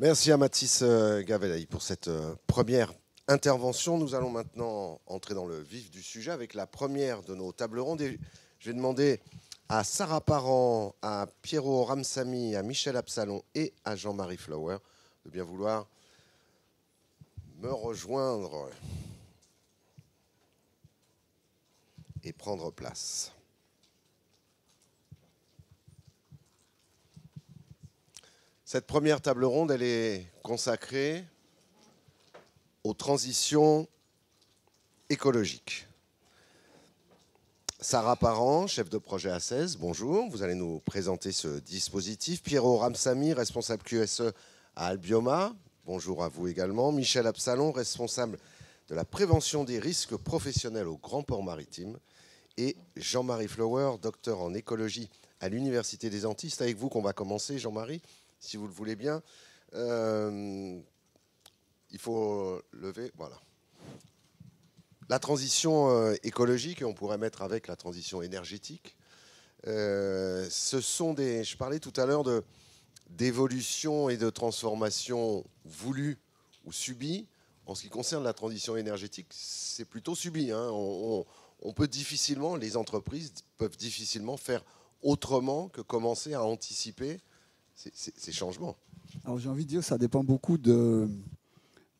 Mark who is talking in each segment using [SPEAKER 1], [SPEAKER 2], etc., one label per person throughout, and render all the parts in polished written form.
[SPEAKER 1] Merci à Mathis Gavelaï pour cette première intervention. Nous allons maintenant entrer dans le vif du sujet avec la première de nos tables rondes. Et je vais demander à Sarah Parent, à Piero Ramsamy, à Michel Absalon et à Jean-Marie Flower de bien vouloir me rejoindre et prendre place. Cette première table ronde, elle est consacrée aux transitions écologiques. Sarah Parent, chef de projet A16, bonjour. Vous allez nous présenter ce dispositif. Piero Ramsamy, responsable QSE à Albioma, bonjour à vous également. Michel Absalon, responsable de la prévention des risques professionnels au Grand Port Maritime. Et Jean-Marie Flower, docteur en écologie à l'Université des Antilles. C'est avec vous qu'on va commencer, Jean-Marie, si vous le voulez bien. Il faut lever, voilà. La transition écologique, et on pourrait mettre avec la transition énergétique, ce sont des... Je parlais tout à l'heure d'évolution et de transformation voulues ou subies. En ce qui concerne la transition énergétique, c'est plutôt subi. Hein. On peut difficilement, les entreprises peuvent difficilement faire autrement que commencer à anticiper ces changements.
[SPEAKER 2] Alors j'ai envie de dire que ça dépend beaucoup de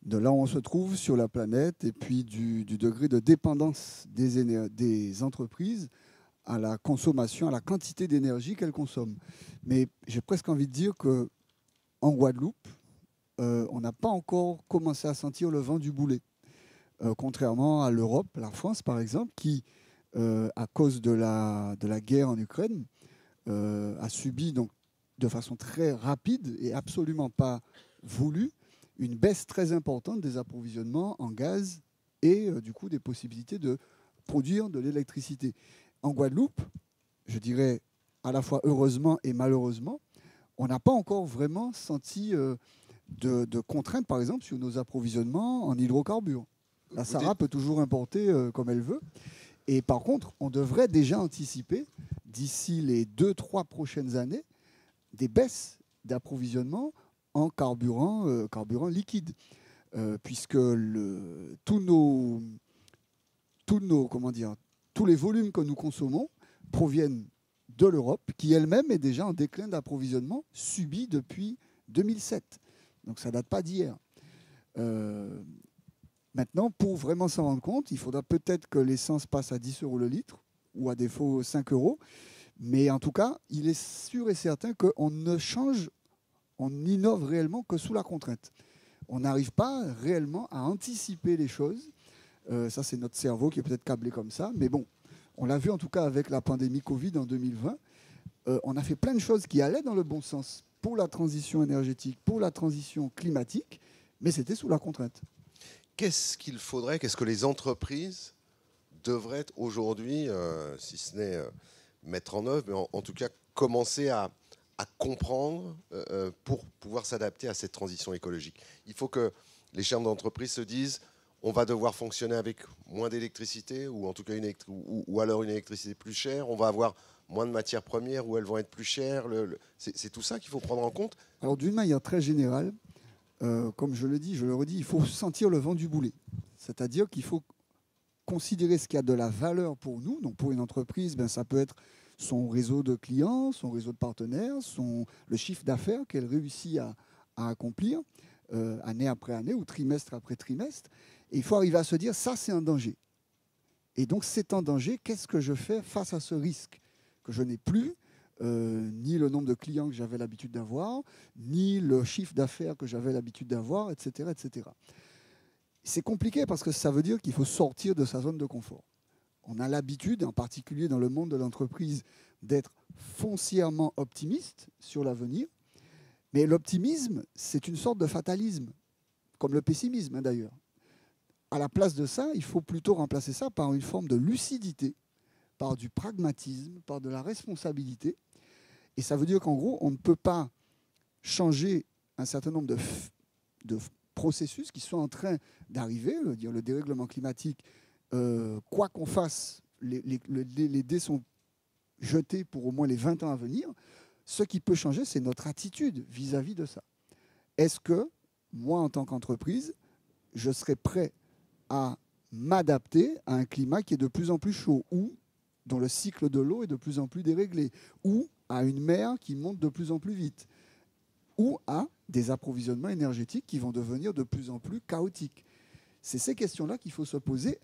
[SPEAKER 2] là où on se trouve sur la planète et puis du degré de dépendance des entreprises à la consommation, à la quantité d'énergie qu'elles consomment. Mais j'ai presque envie de dire qu'en Guadeloupe, on n'a pas encore commencé à sentir le vent du boulet. Contrairement à l'Europe, la France par exemple, qui, à cause de la guerre en Ukraine, a subi donc, de façon très rapide et absolument pas voulue une baisse très importante des approvisionnements en gaz et du coup des possibilités de produire de l'électricité. En Guadeloupe, je dirais à la fois heureusement et malheureusement, on n'a pas encore vraiment senti de contraintes, par exemple, sur nos approvisionnements en hydrocarbures. La Sarah peut toujours importer comme elle veut. Et par contre, on devrait déjà anticiper, d'ici les 2-3 prochaines années, des baisses d'approvisionnement en carburant liquide. Puisque tous les volumes que nous consommons proviennent de l'Europe, qui elle-même est déjà en déclin d'approvisionnement subi depuis 2007. Donc ça ne date pas d'hier. Maintenant, pour vraiment s'en rendre compte, il faudra peut-être que l'essence passe à 10 € le litre, ou à défaut 5 €. Mais en tout cas, il est sûr et certain qu'on ne change, on innove réellement que sous la contrainte. On n'arrive pas réellement à anticiper les choses. Ça, c'est notre cerveau qui est peut-être câblé comme ça. Mais bon, on l'a vu en tout cas avec la pandémie Covid en 2020. On a fait plein de choses qui allaient dans le bon sens pour la transition énergétique, pour la transition climatique, mais c'était sous la contrainte.
[SPEAKER 1] Qu'est-ce qu'il faudrait, qu'est-ce que les entreprises devraient aujourd'hui, si ce n'est mettre en œuvre, mais en tout cas commencer à comprendre pour pouvoir s'adapter à cette transition écologique? Il faut que les chefs d'entreprise se disent on va devoir fonctionner avec moins d'électricité, ou en tout cas ou alors une électricité plus chère, on va avoir moins de matières premières où elles vont être plus chères. C'est tout ça qu'il faut prendre en compte.
[SPEAKER 2] Alors d'une manière très générale, comme je le dis, je le redis, il faut sentir le vent du boulet. C'est-à-dire qu'il faut considérer ce qui a de la valeur pour nous. Donc pour une entreprise, ça peut être son réseau de clients, son réseau de partenaires, le chiffre d'affaires qu'elle réussit à accomplir année après année ou trimestre après trimestre. Et il faut arriver à se dire, ça c'est un danger. Et donc c'est un danger, qu'est-ce que je fais face à ce risque que je n'ai plus ni le nombre de clients que j'avais l'habitude d'avoir, ni le chiffre d'affaires que j'avais l'habitude d'avoir, etc., etc. C'est compliqué parce que ça veut dire qu'il faut sortir de sa zone de confort. On a l'habitude, en particulier dans le monde de l'entreprise, d'être foncièrement optimiste sur l'avenir. Mais l'optimisme, c'est une sorte de fatalisme, comme le pessimisme d'ailleurs. À la place de ça, il faut plutôt remplacer ça par une forme de lucidité, par du pragmatisme, par de la responsabilité. Et ça veut dire qu'en gros, on ne peut pas changer un certain nombre de processus qui sont en train d'arriver. Le dérèglement climatique, quoi qu'on fasse, les dés sont jetés pour au moins les 20 ans à venir. Ce qui peut changer, c'est notre attitude vis-à-vis de ça. est-ce que moi, en tant qu'entreprise, je serai prêt à m'adapter à un climat qui est de plus en plus chaud ou dont le cycle de l'eau est de plus en plus déréglé, ou à une mer qui monte de plus en plus vite, ou à des approvisionnements énergétiques qui vont devenir de plus en plus chaotiques. C'est ces questions-là qu'il faut se poser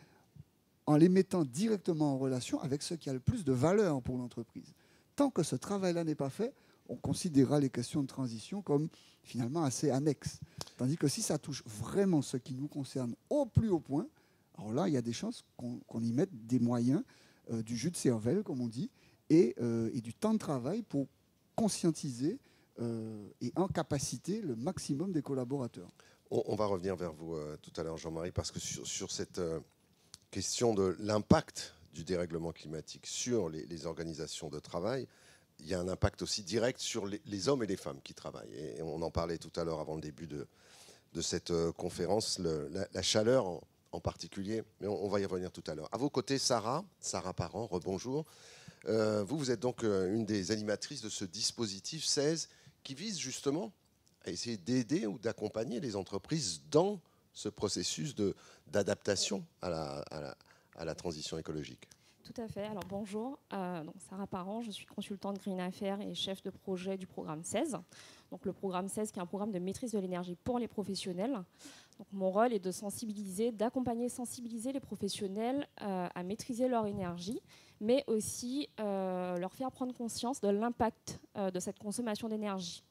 [SPEAKER 2] en les mettant directement en relation avec ce qui a le plus de valeur pour l'entreprise. Tant que ce travail-là n'est pas fait, on considérera les questions de transition comme finalement assez annexes. Tandis que si ça touche vraiment ce qui nous concerne au plus haut point, alors là, il y a des chances qu'on y mette des moyens, du jus de cervelle, comme on dit, et du temps de travail pour conscientiser et en capaciter le maximum des collaborateurs.
[SPEAKER 1] On va revenir vers vous tout à l'heure, Jean-Marie, parce que sur cette question de l'impact du dérèglement climatique sur les organisations de travail, il y a un impact aussi direct sur les hommes et les femmes qui travaillent. Et on en parlait tout à l'heure avant le début de cette conférence, la chaleur en particulier, mais on va y revenir tout à l'heure. À vos côtés, Sarah Parent, rebonjour. Vous êtes donc une des animatrices de ce dispositif 16 qui vise justement à essayer d'aider ou d'accompagner les entreprises dans ce processus d'adaptation à la transition écologique.
[SPEAKER 3] Tout à fait. Alors bonjour, donc Sarah Parent, je suis consultante Green Affaires et chef de projet du programme 16. Donc le programme 16 qui est un programme de maîtrise de l'énergie pour les professionnels. Donc mon rôle est de sensibiliser, d'accompagner, sensibiliser les professionnels à maîtriser leur énergie, mais aussi leur faire prendre conscience de l'impact de cette consommation d'énergie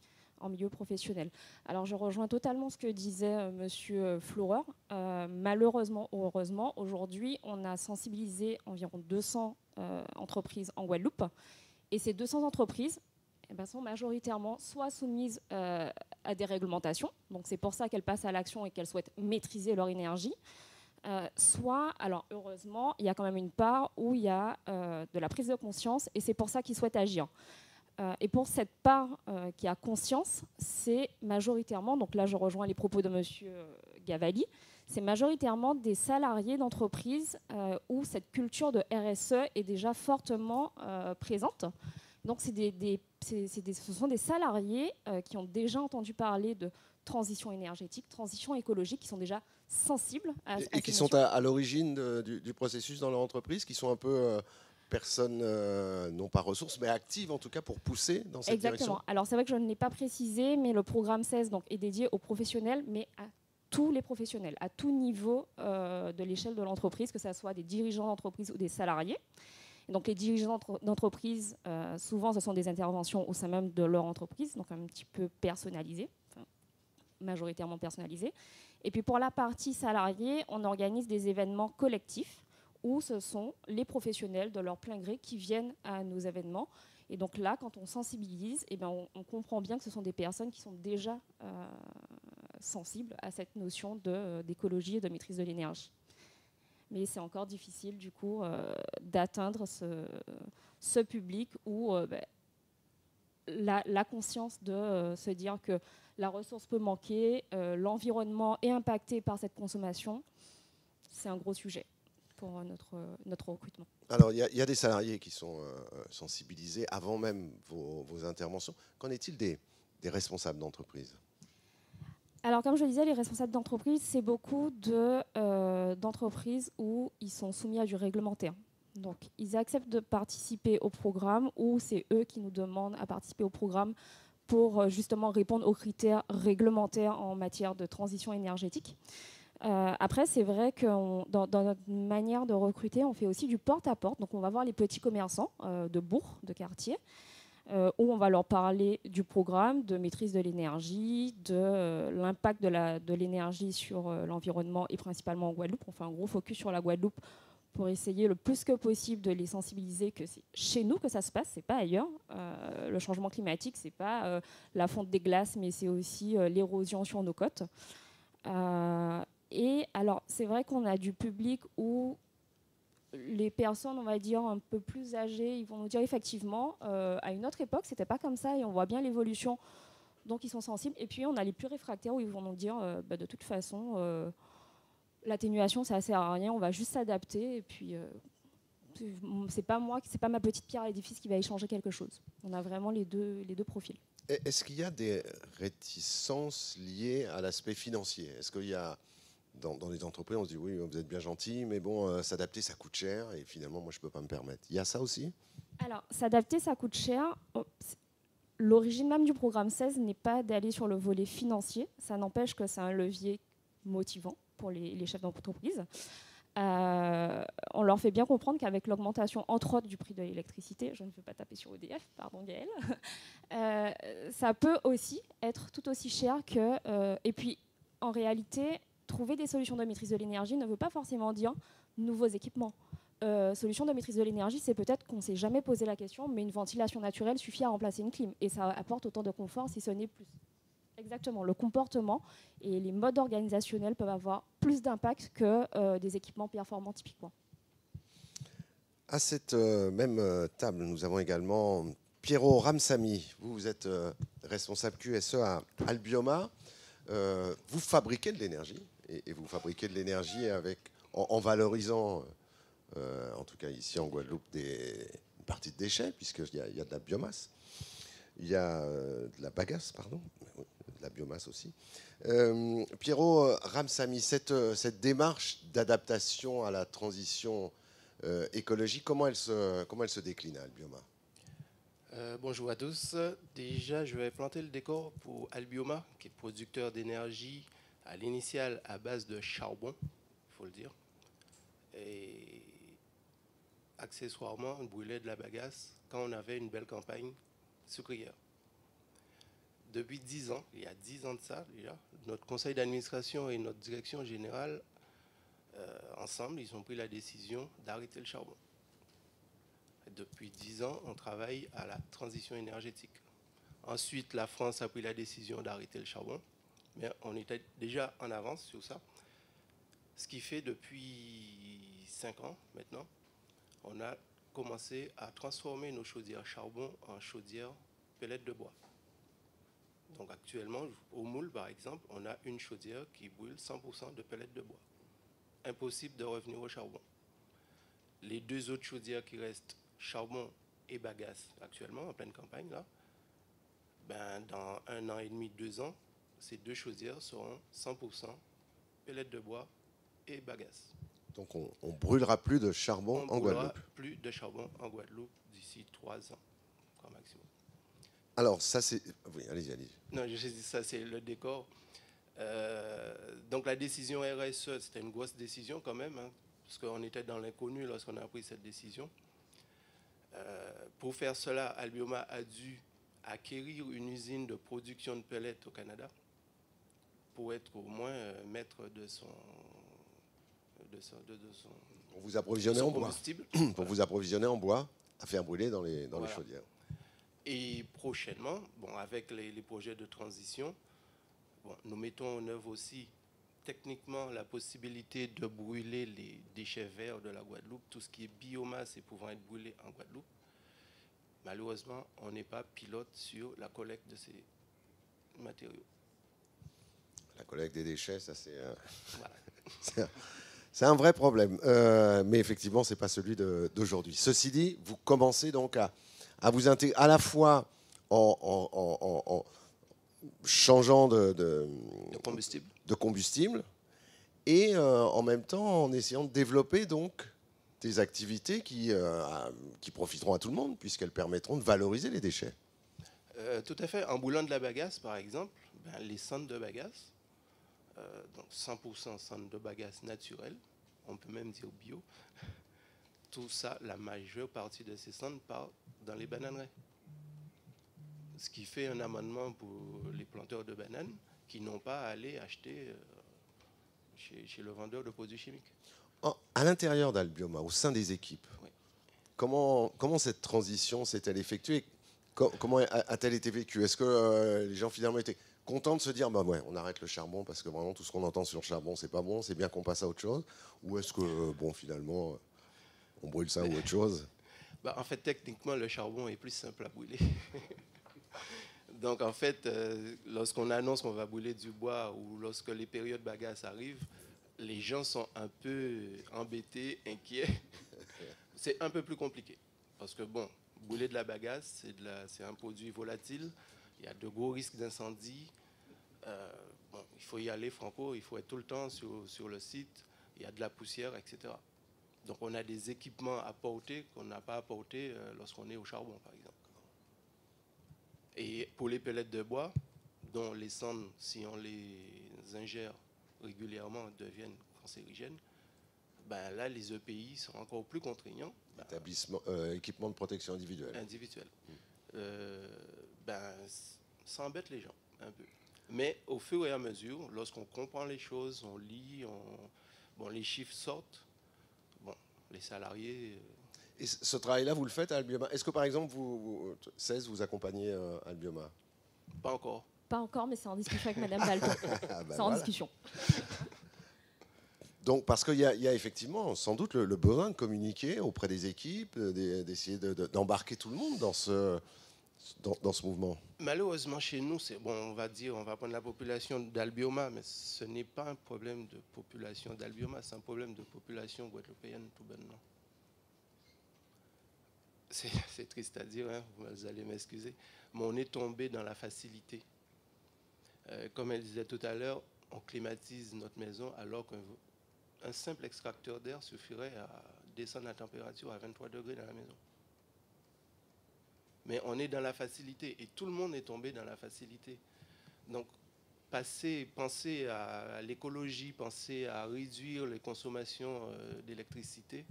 [SPEAKER 3] en milieu professionnel. Alors je rejoins totalement ce que disait Monsieur Fleurer. Malheureusement ou heureusement, aujourd'hui, on a sensibilisé environ 200 entreprises en Guadeloupe. Et ces 200 entreprises sont majoritairement soit soumises à des réglementations, donc c'est pour ça qu'elles passent à l'action et qu'elles souhaitent maîtriser leur énergie, soit, alors heureusement, il y a quand même une part où il y a de la prise de conscience et c'est pour ça qu'ils souhaitent agir. Et pour cette part qui a conscience, c'est majoritairement, donc là je rejoins les propos de M. Gavalli, c'est majoritairement des salariés d'entreprises où cette culture de RSE est déjà fortement présente. Donc ce sont des salariés qui ont déjà entendu parler de transition énergétique, transition écologique, qui sont déjà sensibles à
[SPEAKER 1] et qui sont à l'origine du processus dans leur entreprise, qui sont un peu... personnes, non pas ressources, mais actives en tout cas pour pousser dans cette direction.
[SPEAKER 3] Exactement. Alors c'est vrai que je ne l'ai pas précisé, mais le programme 16 donc, est dédié aux professionnels, mais à tous les professionnels, à tout niveau de l'échelle de l'entreprise, que ce soit des dirigeants d'entreprise ou des salariés. Et donc les dirigeants d'entreprise, souvent ce sont des interventions au sein même de leur entreprise, donc un petit peu personnalisées, enfin, majoritairement personnalisées. Et puis pour la partie salariée, on organise des événements collectifs où ce sont les professionnels de leur plein gré qui viennent à nos événements. Et donc là, quand on sensibilise, on comprend bien que ce sont des personnes qui sont déjà sensibles à cette notion d'écologie et de maîtrise de l'énergie. Mais c'est encore difficile, du coup, d'atteindre ce public où la conscience de se dire que la ressource peut manquer, l'environnement est impacté par cette consommation, c'est un gros sujet pour notre recrutement.
[SPEAKER 1] Alors, il y a des salariés qui sont sensibilisés avant même vos interventions. Qu'en est-il des responsables d'entreprise ?
[SPEAKER 3] Alors, comme je le disais, les responsables d'entreprise, c'est beaucoup d'entreprises où ils sont soumis à du réglementaire. Donc, ils acceptent de participer au programme ou c'est eux qui nous demandent à participer au programme pour justement répondre aux critères réglementaires en matière de transition énergétique. Après, c'est vrai que dans notre manière de recruter, on fait aussi du porte-à-porte. Donc, on va voir les petits commerçants de bourg, de quartier, où on va leur parler du programme de maîtrise de l'énergie, de l'impact de l'énergie sur l'environnement et principalement en Guadeloupe. On fait un gros focus sur la Guadeloupe pour essayer le plus que possible de les sensibiliser que c'est chez nous que ça se passe, c'est pas ailleurs. Le changement climatique, c'est pas la fonte des glaces, mais c'est aussi l'érosion sur nos côtes. Et alors, c'est vrai qu'on a du public où les personnes, on va dire, un peu plus âgées, ils vont nous dire effectivement, à une autre époque, c'était pas comme ça et on voit bien l'évolution, donc ils sont sensibles. Et puis, on a les plus réfractaires où ils vont nous dire, de toute façon, l'atténuation, ça ne sert à rien, on va juste s'adapter et puis c'est pas moi, c'est pas ma petite pierre à l'édifice qui va y changer quelque chose. On a vraiment les deux profils.
[SPEAKER 1] Est-ce qu'il y a des réticences liées à l'aspect financier? Est-ce qu'il y a, dans les entreprises, on se dit oui, vous êtes bien gentil, mais bon, s'adapter, ça coûte cher, et finalement, moi, je ne peux pas me permettre. Il y a ça aussi?
[SPEAKER 3] Alors, s'adapter, ça coûte cher. L'origine même du programme 16 n'est pas d'aller sur le volet financier. Ça n'empêche que c'est un levier motivant pour les chefs d'entreprise. On leur fait bien comprendre qu'avec l'augmentation, entre autres, du prix de l'électricité, je ne veux pas taper sur EDF, pardon Gaël, ça peut aussi être tout aussi cher que... et puis, en réalité, trouver des solutions de maîtrise de l'énergie ne veut pas forcément dire nouveaux équipements. Solution de maîtrise de l'énergie, c'est peut-être qu'on ne s'est jamais posé la question, mais une ventilation naturelle suffit à remplacer une clim. Et ça apporte autant de confort, si ce n'est plus. Exactement, le comportement et les modes organisationnels peuvent avoir plus d'impact que des équipements performants typiquement.
[SPEAKER 1] À cette même table, nous avons également Piero Ramsamy. Vous êtes responsable QSE à Albioma. Vous fabriquez de l'énergie, et vous fabriquez de l'énergie en valorisant, en tout cas ici en Guadeloupe, une partie de déchets, puisqu'il y a de la biomasse. Il y a de la bagasse, pardon, de la biomasse aussi. Piero Ramsamy, cette démarche d'adaptation à la transition écologique, comment elle se décline à Albioma?
[SPEAKER 4] Bonjour à tous. Déjà, je vais planter le décor pour Albioma, qui est producteur d'énergie à l'initiale à base de charbon, il faut le dire. Et accessoirement, on brûlait de la bagasse quand on avait une belle campagne sucrière. Depuis 10 ans, il y a 10 ans de ça déjà, notre conseil d'administration et notre direction générale, ensemble, ils ont pris la décision d'arrêter le charbon. Depuis 10 ans, on travaille à la transition énergétique. Ensuite, la France a pris la décision d'arrêter le charbon, mais on était déjà en avance sur ça. Ce qui fait depuis 5 ans maintenant, on a commencé à transformer nos chaudières charbon en chaudières pellets de bois. Donc actuellement, au Moule par exemple, on a une chaudière qui brûle 100% de pellets de bois. Impossible de revenir au charbon. Les deux autres chaudières qui restent, charbon et bagasse actuellement, en pleine campagne, là, dans 1 an et demi, 2 ans, ces deux chaudières seront 100% pellets de bois et bagasse.
[SPEAKER 1] Donc on ne brûlera plus de charbon en Guadeloupe.
[SPEAKER 4] Plus de charbon en Guadeloupe d'ici 3 ans, au maximum.
[SPEAKER 1] Alors ça c'est... Oui, allez-y.
[SPEAKER 4] Non, je dis ça, c'est le décor. Donc la décision RSE, c'était une grosse décision quand même, hein, parce qu'on était dans l'inconnu lorsqu'on a pris cette décision. Pour faire cela, Albioma a dû acquérir une usine de production de pellets au Canada pour être au moins maître de son
[SPEAKER 1] Pour vous approvisionner en bois.
[SPEAKER 4] combustible.
[SPEAKER 1] Pour vous approvisionner en bois à faire brûler dans les chaudières.
[SPEAKER 4] Et prochainement, avec les projets de transition, nous mettons en œuvre aussi techniquement la possibilité de brûler les déchets verts de la Guadeloupe, tout ce qui est biomasse et pouvant être brûlé en Guadeloupe. Malheureusement, on n'est pas pilote sur la collecte de ces matériaux.
[SPEAKER 1] La collecte des déchets, ça c'est...
[SPEAKER 4] Voilà.
[SPEAKER 1] C'est un vrai problème, mais effectivement, ce n'est pas celui d'aujourd'hui. Ceci dit, vous commencez donc à vous intégrer à la fois en changeant de combustible et en même temps en essayant de développer donc des activités qui profiteront à tout le monde puisqu'elles permettront de valoriser les déchets.
[SPEAKER 4] Tout à fait. En brûlant de la bagasse, par exemple, les cendres de bagasse, donc 100% cendres de bagasse naturelles, on peut même dire bio, tout ça, la majeure partie de ces cendres part dans les bananeraies. Ce qui fait un amendement pour les planteurs de bananes qui n'ont pas à aller acheter chez le vendeur de produits chimiques.
[SPEAKER 1] À l'intérieur d'Albioma, au sein des équipes,
[SPEAKER 4] oui.
[SPEAKER 1] Comment cette transition s'est-elle effectuée? Comment a-t-elle été vécue? Est-ce que les gens finalement étaient contents de se dire on arrête le charbon parce que vraiment tout ce qu'on entend sur le charbon c'est pas bon, c'est bien qu'on passe à autre chose? Ou est-ce que finalement on brûle ça ou autre chose?
[SPEAKER 4] En fait, techniquement, le charbon est plus simple à brûler. Donc, en fait, lorsqu'on annonce qu'on va brûler du bois ou lorsque les périodes bagasse arrivent, les gens sont un peu embêtés, inquiets. C'est un peu plus compliqué. Parce que, brûler de la bagasse, c'est un produit volatile. Il y a de gros risques d'incendie. Bon, il faut y aller franco, il faut être tout le temps sur le site. Il y a de la poussière, etc. Donc on a des équipements à porter qu'on n'a pas à porter lorsqu'on est au charbon, par exemple. Et pour les pellets de bois, dont les cendres, si on les ingère régulièrement, deviennent cancérigènes, ben là, les EPI sont encore plus contraignants.
[SPEAKER 1] Équipement de protection individuelle.
[SPEAKER 4] Individuel. Ça embête les gens un peu. Mais au fur et à mesure, lorsqu'on comprend les choses, on lit, bon, les chiffres sortent, bon, les salariés...
[SPEAKER 1] Et ce travail-là, vous le faites à Albioma? Est-ce que, par exemple, vous accompagnez Albioma?
[SPEAKER 4] Pas encore.
[SPEAKER 3] Pas encore, mais c'est en discussion avec Madame Dalton. C'est en discussion.
[SPEAKER 1] Donc, parce qu'il y a effectivement sans doute le besoin de communiquer auprès des équipes, d'essayer d'embarquer tout le monde dans ce mouvement.
[SPEAKER 4] Malheureusement, chez nous, c'est bon, on va prendre la population d'Albioma, mais ce n'est pas un problème de population d'Albioma, c'est un problème de population guadeloupéenne tout bonnement. C'est triste à dire, hein, vous allez m'excuser, mais on est tombé dans la facilité. Comme elle disait tout à l'heure, on climatise notre maison alors qu'un simple extracteur d'air suffirait à descendre la température à 23 degrés dans la maison. Mais on est dans la facilité et tout le monde est tombé dans la facilité. Donc, penser à l'écologie, penser à réduire les consommations d'électricité,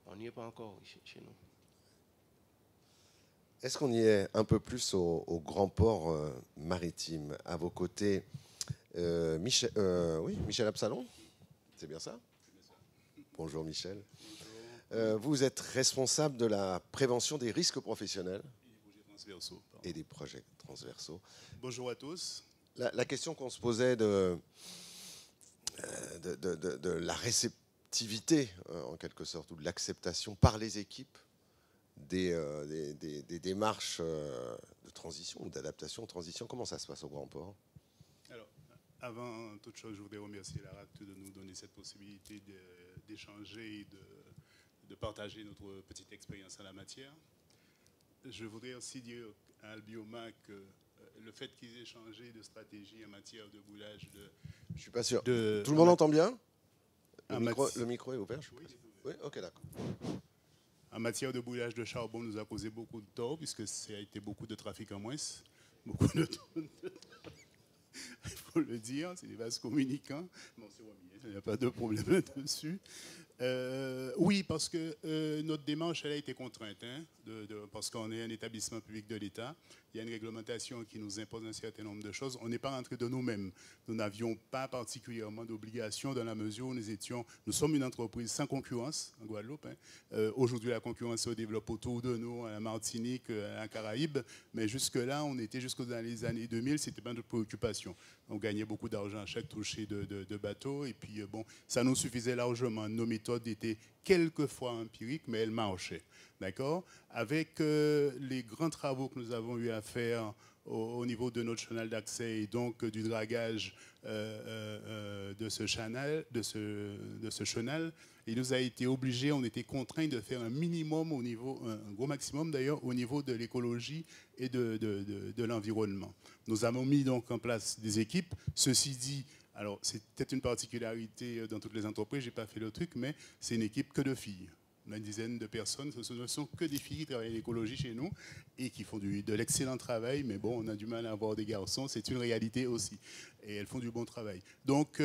[SPEAKER 4] on n'y est pas encore chez nous.
[SPEAKER 1] Est-ce qu'on y est un peu plus au grand port maritime? À vos côtés, Michel Absalon, c'est bien ça? Bonjour Michel. Vous êtes responsable de la prévention des risques professionnels et des projets transversaux.
[SPEAKER 5] Bonjour à tous.
[SPEAKER 1] La question qu'on se posait de la réceptivité, en quelque sorte, ou de l'acceptation par les équipes des démarches de transition ou d'adaptation aux transitions, comment ça se passe au Grand Port?
[SPEAKER 5] Alors, avant toute chose, je voudrais remercier la RACT de nous donner cette possibilité d'échanger et de partager notre petite expérience en la matière. Je voudrais aussi dire à Albioma que le fait qu'ils aient changé de stratégie en matière de boulage de...
[SPEAKER 1] Je ne suis pas sûr. Tout le monde entend bien? Le micro est ouvert? Oui, ok, d'accord.
[SPEAKER 5] En matière de boulage de charbon, nous a causé beaucoup de tort, puisque ça a été beaucoup de trafic en moins, beaucoup de tonnes de temps. Il faut le dire, c'est des vases communicants. Bon, c'est remis, il n'y a pas de problème là-dessus. Oui, parce que notre démarche, elle a été contrainte, hein, parce qu'on est un établissement public de l'État. Il y a une réglementation qui nous impose un certain nombre de choses. On n'est pas rentré de nous-mêmes. Nous n'avions pas particulièrement d'obligation dans la mesure où nous sommes une entreprise sans concurrence en Guadeloupe. Hein. Aujourd'hui, la concurrence se développe autour de nous, à la Martinique, à la Caraïbe. Mais jusque-là, on était jusque dans les années 2000, ce n'était pas notre préoccupation. On gagnait beaucoup d'argent à chaque toucher de bateau. Et puis, bon, ça nous suffisait largement. Nos méthodes étaient quelquefois empiriques, mais elles marchaient. D'accord? Avec les grands travaux que nous avons eu à faire au niveau de notre chenal d'accès et donc du dragage de ce chenal, il nous a été obligé, on était contraints de faire un minimum au niveau, un gros maximum d'ailleurs, au niveau de l'écologie et de l'environnement. Nous avons mis donc en place des équipes. Ceci dit, alors c'est peut-être une particularité dans toutes les entreprises, je n'ai pas fait le truc, mais c'est une équipe que de filles. On a une dizaine de personnes, ce ne sont que des filles qui travaillent en écologie chez nous et qui font de l'excellent travail, mais bon, on a du mal à avoir des garçons, c'est une réalité aussi. Et elles font du bon travail. Donc,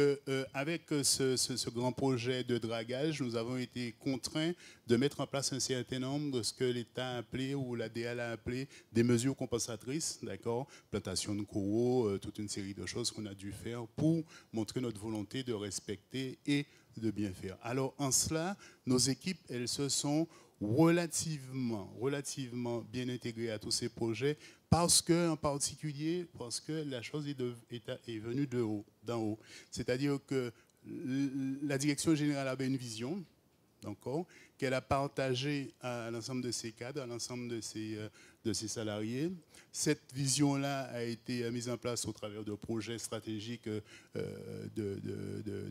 [SPEAKER 5] avec ce grand projet de dragage, nous avons été contraints de mettre en place un certain nombre de ce que l'État a appelé, ou l'ADL a appelé, des mesures compensatrices, d'accord, plantation de coraux, toute une série de choses qu'on a dû faire pour montrer notre volonté de respecter et de bien faire. Alors, en cela, nos équipes, elles se sont relativement bien intégrées à tous ces projets, en particulier parce que la chose est venue d'en haut. C'est-à-dire que la direction générale avait une vision, d'accord, qu'elle a partagé à l'ensemble de ses cadres, à l'ensemble de ses salariés. Cette vision-là a été mise en place au travers de projets stratégiques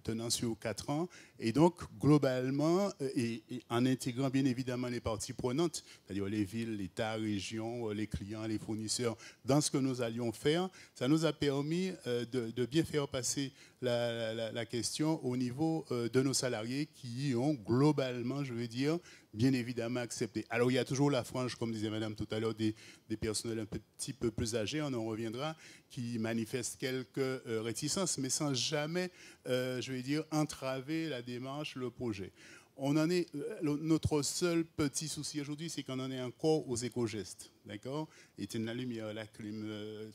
[SPEAKER 5] tenant sur 4 ans. Et donc, globalement, et en intégrant bien évidemment les parties prenantes, c'est-à-dire les villes, l'État, régions, les clients, les fournisseurs, dans ce que nous allions faire, ça nous a permis de bien faire passer la question au niveau de nos salariés qui ont globalement, je veux dire, bien évidemment accepté. Alors il y a toujours la frange, comme disait Madame tout à l'heure, des personnels un petit peu plus âgés, on en reviendra, qui manifestent quelques réticences, mais sans jamais, je veux dire, entraver la démarche, le projet. On en est, notre seul petit souci aujourd'hui, c'est qu'on en est encore aux éco-gestes, d'accord? Éteindre la lumière, la clim,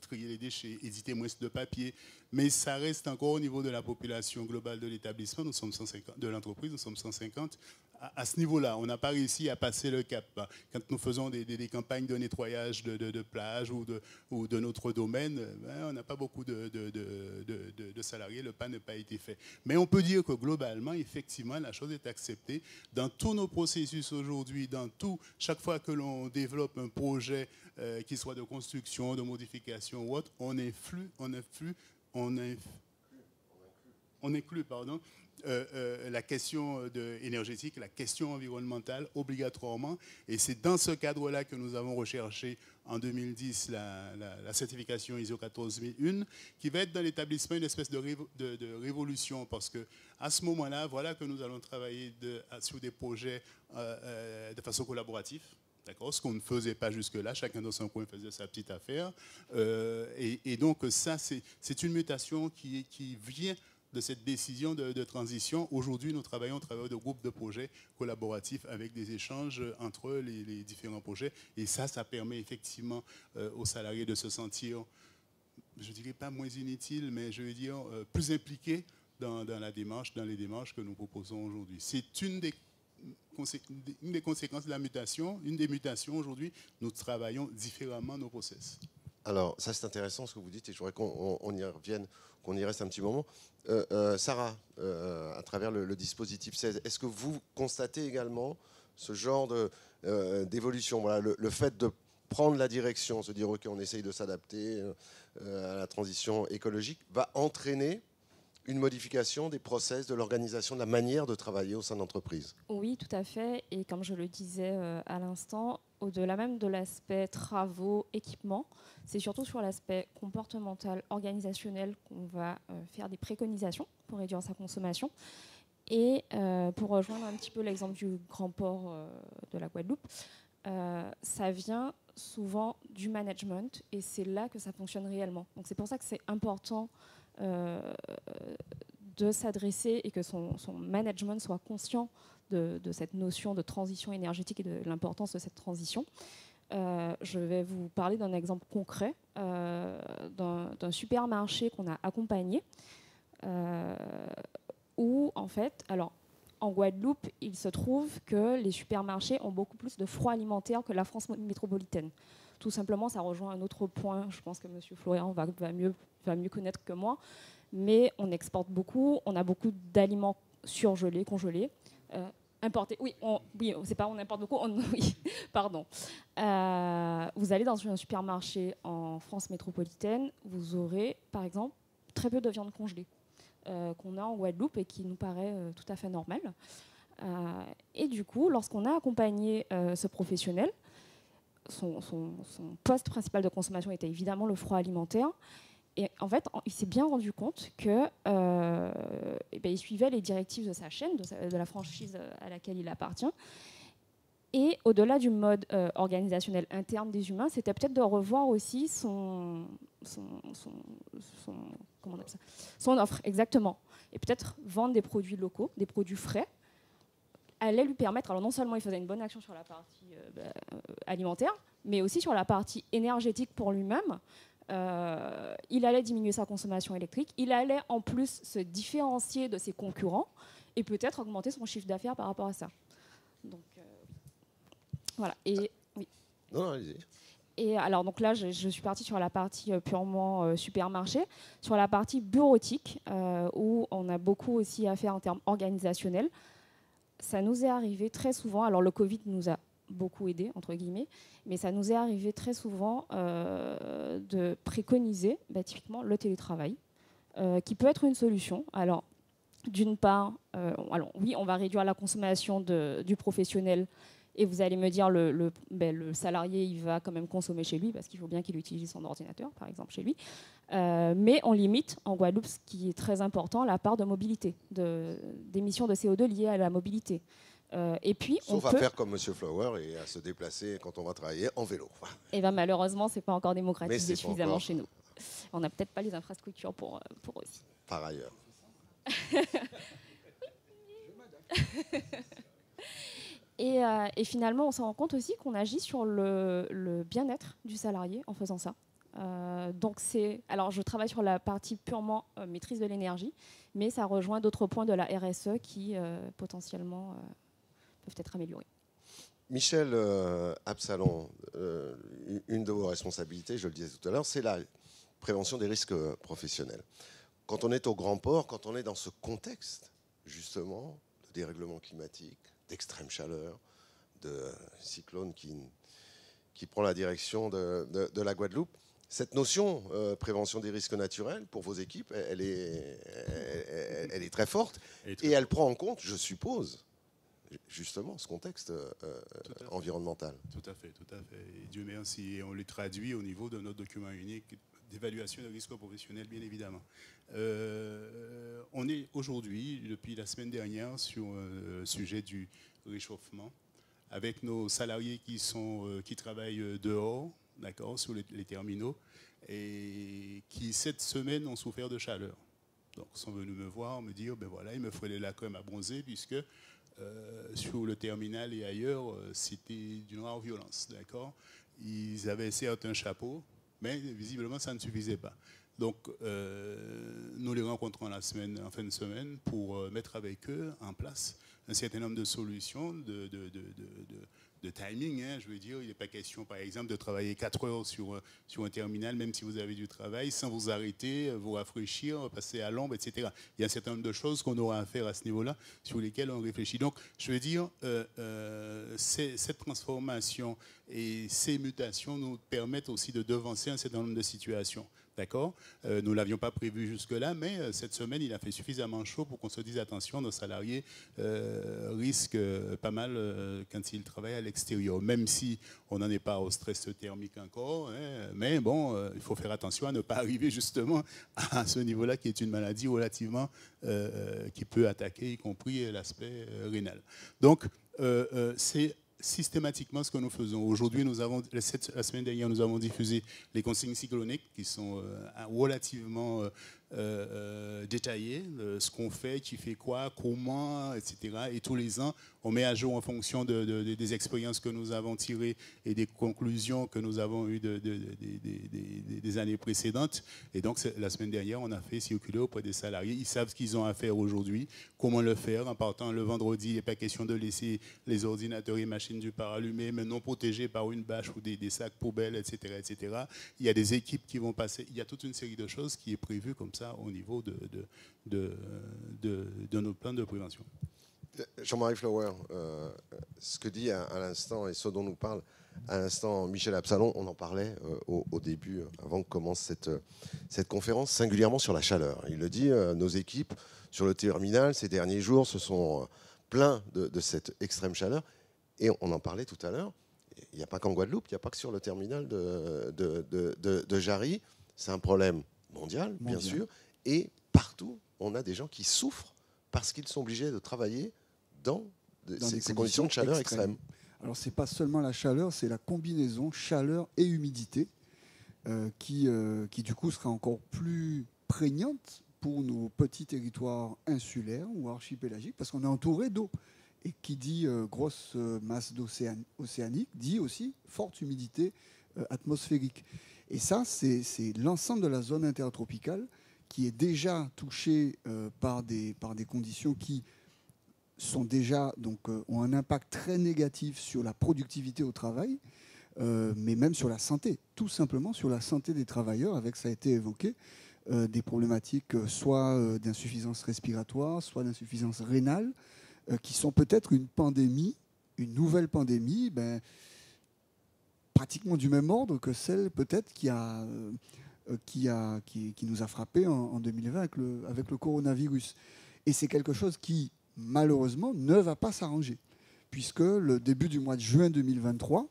[SPEAKER 5] trier les déchets, éditer moins de papier, mais ça reste encore au niveau de la population globale de l'établissement, nous sommes 150, de l'entreprise, nous sommes 150. À ce niveau-là, on n'a pas réussi à passer le cap. Quand nous faisons des campagnes de nettoyage de plages ou de notre domaine, on n'a pas beaucoup de salariés, le pas n'a pas été fait. Mais on peut dire que globalement, effectivement, la chose est acceptée. Dans tous nos processus aujourd'hui, chaque fois que l'on développe un projet, qu'il soit de construction, de modification ou autre, on inclut, la question énergétique, la question environnementale obligatoirement. Et c'est dans ce cadre-là que nous avons recherché en 2010 la certification ISO 14001, qui va être dans l'établissement une espèce de révolution, parce qu'à ce moment-là, voilà que nous allons travailler sur des projets de façon collaborative. D'accord, ce qu'on ne faisait pas jusque-là, chacun dans son coin faisait sa petite affaire. Et donc ça, c'est une mutation qui vient de cette décision de transition. Aujourd'hui, nous travaillons au travers de groupes de projets collaboratifs avec des échanges entre les différents projets. Et ça permet effectivement aux salariés de se sentir, je ne dirais pas moins inutiles, mais je veux dire plus impliqués dans la démarche, dans les démarches que nous proposons aujourd'hui. C'est une des conséquences de la mutation. Une des mutations aujourd'hui, nous travaillons différemment nos process.
[SPEAKER 1] Alors, ça c'est intéressant ce que vous dites et je voudrais qu'on y revienne, qu'on y reste un petit moment. Sarah, à travers le dispositif 16, est-ce que vous constatez également ce genre d'évolution, voilà, le fait de prendre la direction, se dire ok, on essaye de s'adapter à la transition écologique, va entraîner une modification des process, de l'organisation, de la manière de travailler au sein de l'entreprise?
[SPEAKER 3] Oui, tout à fait. Et comme je le disais à l'instant, au-delà même de l'aspect travaux, équipements, c'est surtout sur l'aspect comportemental, organisationnel qu'on va faire des préconisations pour réduire sa consommation. Et pour rejoindre un petit peu l'exemple du grand port de la Guadeloupe, ça vient souvent du management et c'est là que ça fonctionne réellement. Donc c'est pour ça que c'est important de s'adresser et que son management soit conscient de cette notion de transition énergétique et de l'importance de cette transition. Je vais vous parler d'un exemple concret d'un supermarché qu'on a accompagné où en fait, alors en Guadeloupe, il se trouve que les supermarchés ont beaucoup plus de froid alimentaire que la France métropolitaine. Tout simplement, ça rejoint un autre point, je pense que M. Florian va mieux connaître que moi, mais on exporte beaucoup, on a beaucoup d'aliments surgelés, congelés, importés. Oui, c'est pas on importe beaucoup, oui, pardon. Vous allez dans un supermarché en France métropolitaine, vous aurez, par exemple, très peu de viande congelée qu'on a en Guadeloupe et qui nous paraît tout à fait normal. Et du coup, lorsqu'on a accompagné ce professionnel, son poste principal de consommation était évidemment le froid alimentaire. Et en fait, il s'est bien rendu compte qu'il suivait les directives de sa chaîne, de la franchise à laquelle il appartient. Et au-delà du mode organisationnel interne des humains, c'était peut-être de revoir aussi son offre, exactement. Et peut-être vendre des produits locaux, des produits frais, allait lui permettre, alors non seulement il faisait une bonne action sur la partie alimentaire, mais aussi sur la partie énergétique pour lui-même. Il allait diminuer sa consommation électrique, il allait en plus se différencier de ses concurrents et peut-être augmenter son chiffre d'affaires par rapport à ça. Donc voilà. Et oui.
[SPEAKER 1] Non, allez-y.
[SPEAKER 3] Et alors donc là, je suis partie sur la partie purement supermarché, sur la partie bureautique où on a beaucoup aussi à faire en termes organisationnels. ça nous est arrivé très souvent, alors le Covid nous a beaucoup aidé, entre guillemets, mais ça nous est arrivé très souvent de préconiser typiquement le télétravail, qui peut être une solution. Alors, d'une part, oui, on va réduire la consommation du professionnel, et vous allez me dire le salarié, il va quand même consommer chez lui, parce qu'il faut bien qu'il utilise son ordinateur, par exemple, chez lui. Mais on limite, en Guadeloupe, ce qui est très important, la part de mobilité, d'émissions de CO2 liées à la mobilité. Et puis,
[SPEAKER 1] sauf à faire comme Monsieur Flower et à se déplacer quand on va travailler en vélo.
[SPEAKER 3] Et malheureusement, ce n'est pas encore démocratisé suffisamment chez nous. On n'a peut-être pas les infrastructures pour aussi.
[SPEAKER 1] Par ailleurs.
[SPEAKER 3] Et finalement, on s'en rend compte aussi qu'on agit sur le bien-être du salarié en faisant ça. Alors, je travaille sur la partie purement maîtrise de l'énergie, mais ça rejoint d'autres points de la RSE qui potentiellement peuvent être améliorés.
[SPEAKER 1] Michel Absalon, une de vos responsabilités, je le disais tout à l'heure, c'est la prévention des risques professionnels. Quand on est au grand port, quand on est dans ce contexte, justement, de dérèglement climatique, d'extrême chaleur, de cyclone qui prend la direction de la Guadeloupe, cette notion prévention des risques naturels, pour vos équipes, elle est très forte et elle prend en compte, je suppose, justement ce contexte environnemental.
[SPEAKER 5] Tout à fait. Et Dieu merci, et on le traduit au niveau de notre document unique d'évaluation des risques professionnels, bien évidemment. On est aujourd'hui, depuis la semaine dernière, sur le sujet du réchauffement, avec nos salariés qui travaillent dehors, d'accord, sur les terminaux, et qui, cette semaine, ont souffert de chaleur. Donc, ils sont venus me voir, me dire, ben voilà, il me fallait la crème à bronzer, puisque sur le terminal et ailleurs, c'était d'une rare violence, d'accord. Ils avaient certes un chapeau, mais visiblement, ça ne suffisait pas. Donc, nous les rencontrons en fin de semaine pour mettre avec eux en place un certain nombre de solutions de timing. Je veux dire, il n'est pas question, par exemple, de travailler 4 heures sur un terminal, même si vous avez du travail, sans vous arrêter, vous rafraîchir, passer à l'ombre, etc. Il y a un certain nombre de choses qu'on aura à faire à ce niveau-là, sur lesquelles on réfléchit. Donc, je veux dire, cette transformation et ces mutations nous permettent aussi de devancer un certain nombre de situations. D'accord ? Nous ne l'avions pas prévu jusque-là, mais cette semaine, il a fait suffisamment chaud pour qu'on se dise attention, nos salariés risquent pas mal quand ils travaillent à l'extérieur, même si on n'en est pas au stress thermique encore. Mais bon, il faut faire attention à ne pas arriver justement à ce niveau-là, qui est une maladie relativement qui peut attaquer, y compris l'aspect rénal. Donc, c'est systématiquement ce que nous faisons. Aujourd'hui, la semaine dernière, nous avons diffusé les consignes cycloniques qui sont relativement détaillées, ce qu'on fait, qui fait quoi, comment, etc. Et tous les ans, on met à jour en fonction des expériences que nous avons tirées et des conclusions que nous avons eues des années précédentes. Et donc, la semaine dernière, on a fait circuler auprès des salariés. Ils savent ce qu'ils ont à faire aujourd'hui, comment le faire. En partant le vendredi, il n'est pas question de laisser les ordinateurs et machines du par allumés, mais non protégés par une bâche ou des sacs poubelles, etc., etc. Il y a des équipes qui vont passer. Il y a toute une série de choses qui est prévue comme ça au niveau de nos plans de prévention.
[SPEAKER 1] Jean-Marie Flower, ce que dit à l'instant et ce dont nous parle à l'instant Michel Absalon, on en parlait au début, avant que commence cette conférence, singulièrement sur la chaleur. Il le dit, nos équipes sur le terminal ces derniers jours se sont plaints de cette extrême chaleur. Et on en parlait tout à l'heure, il n'y a pas qu'en Guadeloupe, il n'y a pas que sur le terminal de Jarry. C'est un problème mondial, bien sûr. Et partout, on a des gens qui souffrent parce qu'ils sont obligés de travailler dans ces conditions de chaleur extrêmes.
[SPEAKER 2] Alors, ce n'est pas seulement la chaleur, c'est la combinaison chaleur et humidité qui, du coup, sera encore plus prégnante pour nos petits territoires insulaires ou archipélagiques, parce qu'on est entouré d'eau. Et qui dit grosse masse océanique, dit aussi forte humidité atmosphérique. Et ça, c'est l'ensemble de la zone intertropicale qui est déjà touchée par des conditions qui sont déjà, ont un impact très négatif sur la productivité au travail, mais même sur la santé, tout simplement sur la santé des travailleurs, avec, ça a été évoqué, des problématiques soit d'insuffisance respiratoire, soit d'insuffisance rénale, qui sont peut-être une pandémie, une nouvelle pandémie, pratiquement du même ordre que celle peut-être qui nous a frappé en 2020 avec le coronavirus. Et c'est quelque chose qui, malheureusement, ne va pas s'arranger, puisque le début du mois de juin 2023,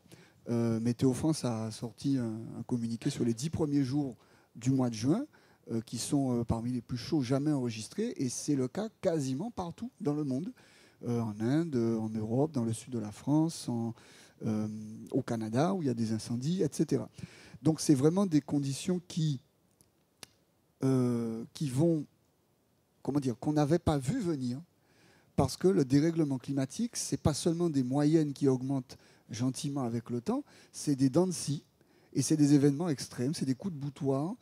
[SPEAKER 2] Météo France a sorti un communiqué sur les 10 premiers jours du mois de juin, qui sont parmi les plus chauds jamais enregistrés, et c'est le cas quasiment partout dans le monde, en Inde, en Europe, dans le sud de la France, au Canada, où il y a des incendies, etc. Donc c'est vraiment des conditions qui vont, qu'on n'avait pas vu venir, parce que le dérèglement climatique, ce n'est pas seulement des moyennes qui augmentent gentiment avec le temps, c'est des dents de scie, et c'est des événements extrêmes, c'est des coups de boutoir,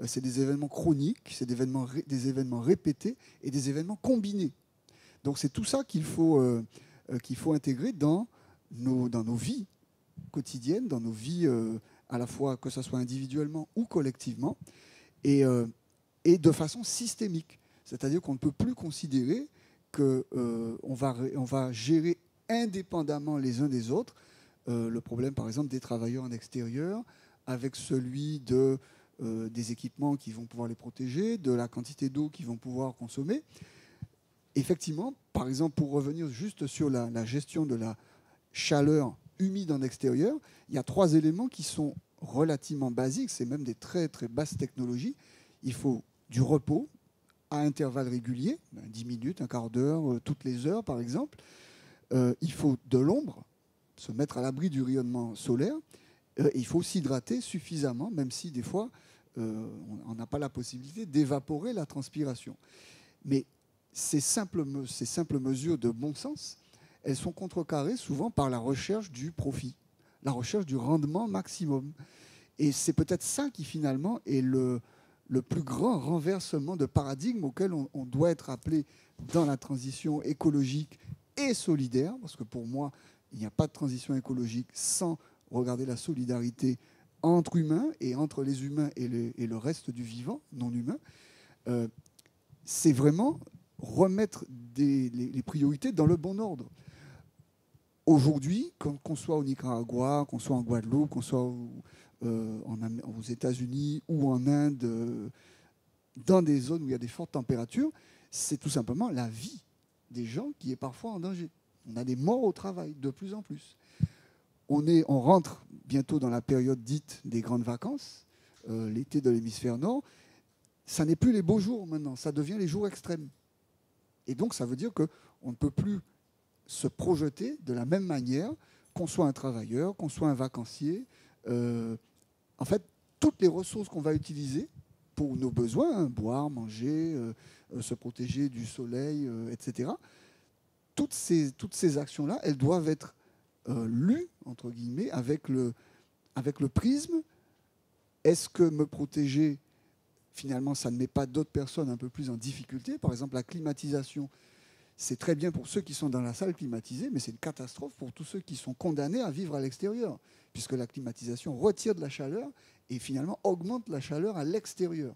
[SPEAKER 2] c'est des événements chroniques, c'est des événements répétés et des événements combinés. Donc c'est tout ça qu'il faut intégrer dans nos vies quotidiennes, dans nos vies à la fois que ce soit individuellement ou collectivement, et de façon systémique. C'est-à-dire qu'on ne peut plus considérer qu'on va gérer indépendamment les uns des autres le problème, par exemple, des travailleurs en extérieur, avec celui des équipements qui vont pouvoir les protéger, de la quantité d'eau qu'ils vont pouvoir consommer. Effectivement, par exemple, pour revenir juste sur la gestion de la chaleur humide en extérieur, il y a 3 éléments qui sont relativement basiques, c'est même des très très basses technologies. Il faut du repos à intervalles réguliers, 10 minutes, un quart d'heure, toutes les heures par exemple. Il faut de l'ombre, se mettre à l'abri du rayonnement solaire. Il faut s'hydrater suffisamment, même si des fois on n'a pas la possibilité d'évaporer la transpiration. Mais ces simples mesures de bon sens, elles sont contrecarrées souvent par la recherche du profit, la recherche du rendement maximum. Et c'est peut-être ça qui finalement est le plus grand renversement de paradigme auquel on doit être appelé dans la transition écologique et solidaire, parce que pour moi, il n'y a pas de transition écologique sans regarder la solidarité entre humains et entre les humains et le reste du vivant, non humain. C'est vraiment remettre les priorités dans le bon ordre. Aujourd'hui, qu'on soit au Nicaragua, qu'on soit en Guadeloupe, qu'on soit aux États-Unis ou en Inde, dans des zones où il y a des fortes températures, c'est tout simplement la vie des gens qui est parfois en danger. On a des morts au travail, de plus en plus. On rentre bientôt dans la période dite des grandes vacances, l'été de l'hémisphère nord. Ça n'est plus les beaux jours maintenant, ça devient les jours extrêmes. Et donc ça veut dire qu'on ne peut plus se projeter de la même manière qu'on soit un travailleur, qu'on soit un vacancier. En fait, toutes les ressources qu'on va utiliser pour nos besoins, boire, manger, se protéger du soleil, etc., toutes ces actions-là, elles doivent être lues, entre guillemets, avec le prisme. Est-ce que me protéger, finalement, ça ne met pas d'autres personnes un peu plus en difficulté? Par exemple, la climatisation, c'est très bien pour ceux qui sont dans la salle climatisée, mais c'est une catastrophe pour tous ceux qui sont condamnés à vivre à l'extérieur, puisque la climatisation retire de la chaleur et finalement augmente la chaleur à l'extérieur.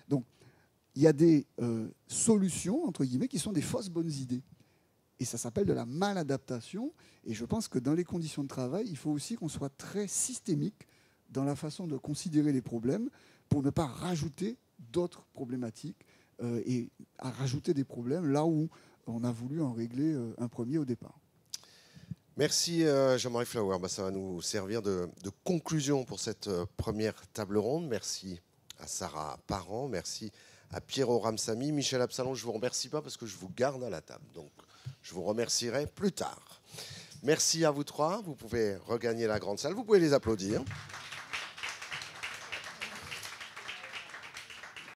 [SPEAKER 2] Donc, il y a des solutions, entre guillemets, qui sont des fausses bonnes idées. Et ça s'appelle de la maladaptation. Et je pense que dans les conditions de travail, il faut aussi qu'on soit très systémique dans la façon de considérer les problèmes pour ne pas rajouter d'autres problématiques et à rajouter des problèmes là où on a voulu en régler un premier au départ.
[SPEAKER 1] Merci Jean-Marie Flower. Ça va nous servir de conclusion pour cette première table ronde. Merci à Sarah Parent, merci à Piero Ramsamy. Michel Absalon, je ne vous remercie pas parce que je vous garde à la table. Donc, je vous remercierai plus tard. Merci à vous trois. Vous pouvez regagner la grande salle. Vous pouvez les applaudir.